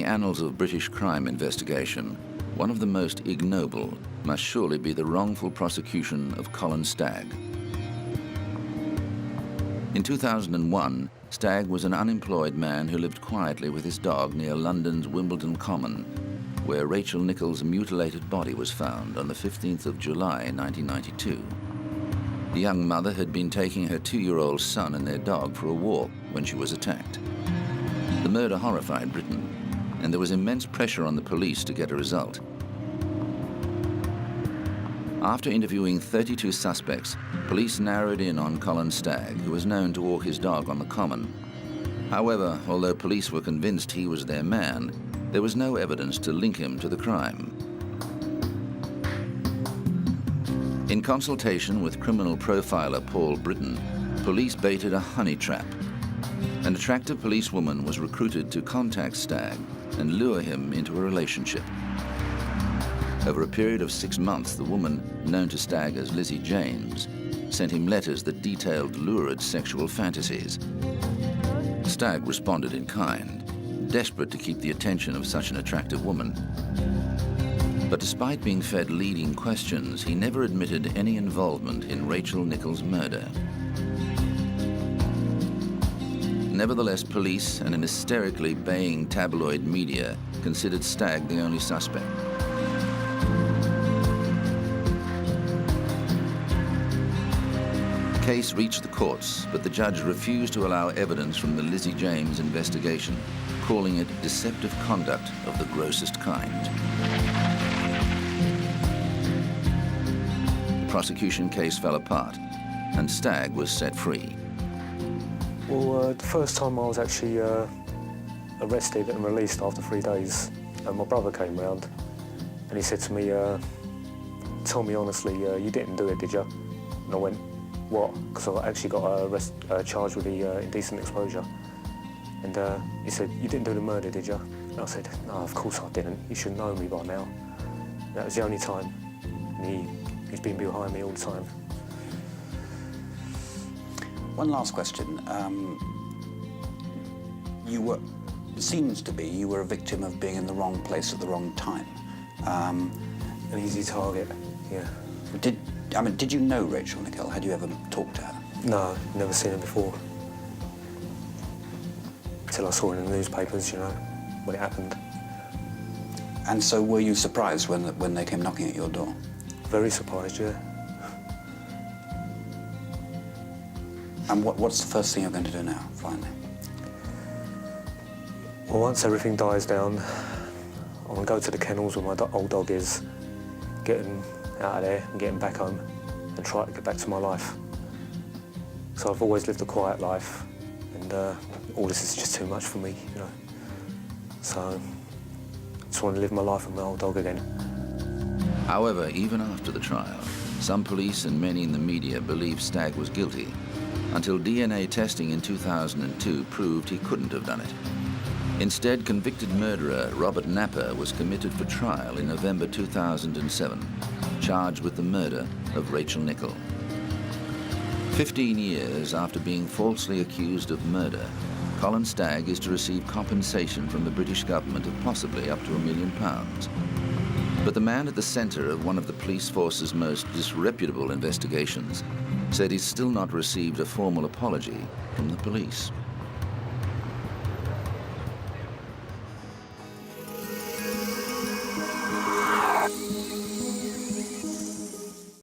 the annals of British crime investigation, one of the most ignoble must surely be the wrongful prosecution of Colin Stagg. In 2001, Stagg was an unemployed man who lived quietly with his dog near London's Wimbledon Common, where Rachel Nickell's mutilated body was found on the 15th of July 1992. The young mother had been taking her 2-year-old son and their dog for a walk when she was attacked. The murder horrified Britain, and there was immense pressure on the police to get a result. After interviewing 32 suspects, police narrowed in on Colin Stagg, who was known to walk his dog on the common. However, although police were convinced he was their man, there was no evidence to link him to the crime. In consultation with criminal profiler Paul Britton, police baited a honey trap. An attractive policewoman was recruited to contact Stagg and lure him into a relationship. Over a period of 6 months, the woman, known to Stagg as Lizzie James, sent him letters that detailed lurid sexual fantasies. Stagg responded in kind, desperate to keep the attention of such an attractive woman. But despite being fed leading questions, he never admitted any involvement in Rachel Nickell's murder. Nevertheless, police and an hysterically baying tabloid media considered Stagg the only suspect. The case reached the courts, but the judge refused to allow evidence from the Lizzie James investigation, calling it deceptive conduct of the grossest kind. The prosecution case fell apart, and Stagg was set free. Well, the first time I was actually arrested and released after 3 days, my brother came round and he said to me, "Tell me honestly, you didn't do it, did you?" And I went, "What?" Because I actually got charged with the indecent exposure. And he said, "You didn't do the murder, did you?" And I said, "No, of course I didn't. You should know me by now." And that was the only time. And he's been behind me all the time. One last question. It seems to be you were a victim of being in the wrong place at the wrong time. An easy target, yeah. Did you know Rachel Nickell? Had you ever talked to her? No, never seen her before. Until I saw it in the newspapers, you know, when it happened. And so were you surprised when they came knocking at your door? Very surprised, yeah. And what's the first thing you're going to do now, finally? Well, once everything dies down, I'm going to go to the kennels where my old dog is, get him out of there and get him back home and try to get back to my life. So I've always lived a quiet life, and all this is just too much for me, you know. So I just want to live my life with my old dog again. However, even after the trial, some police and many in the media believed Stagg was guilty, until DNA testing in 2002 proved he couldn't have done it. Instead, convicted murderer Robert Napper was committed for trial in November 2007, charged with the murder of Rachel Nickell. 15 years after being falsely accused of murder, Colin Stagg is to receive compensation from the British government of possibly up to £1 million. But the man at the centre of one of the police force's most disreputable investigations said he's still not received a formal apology from the police.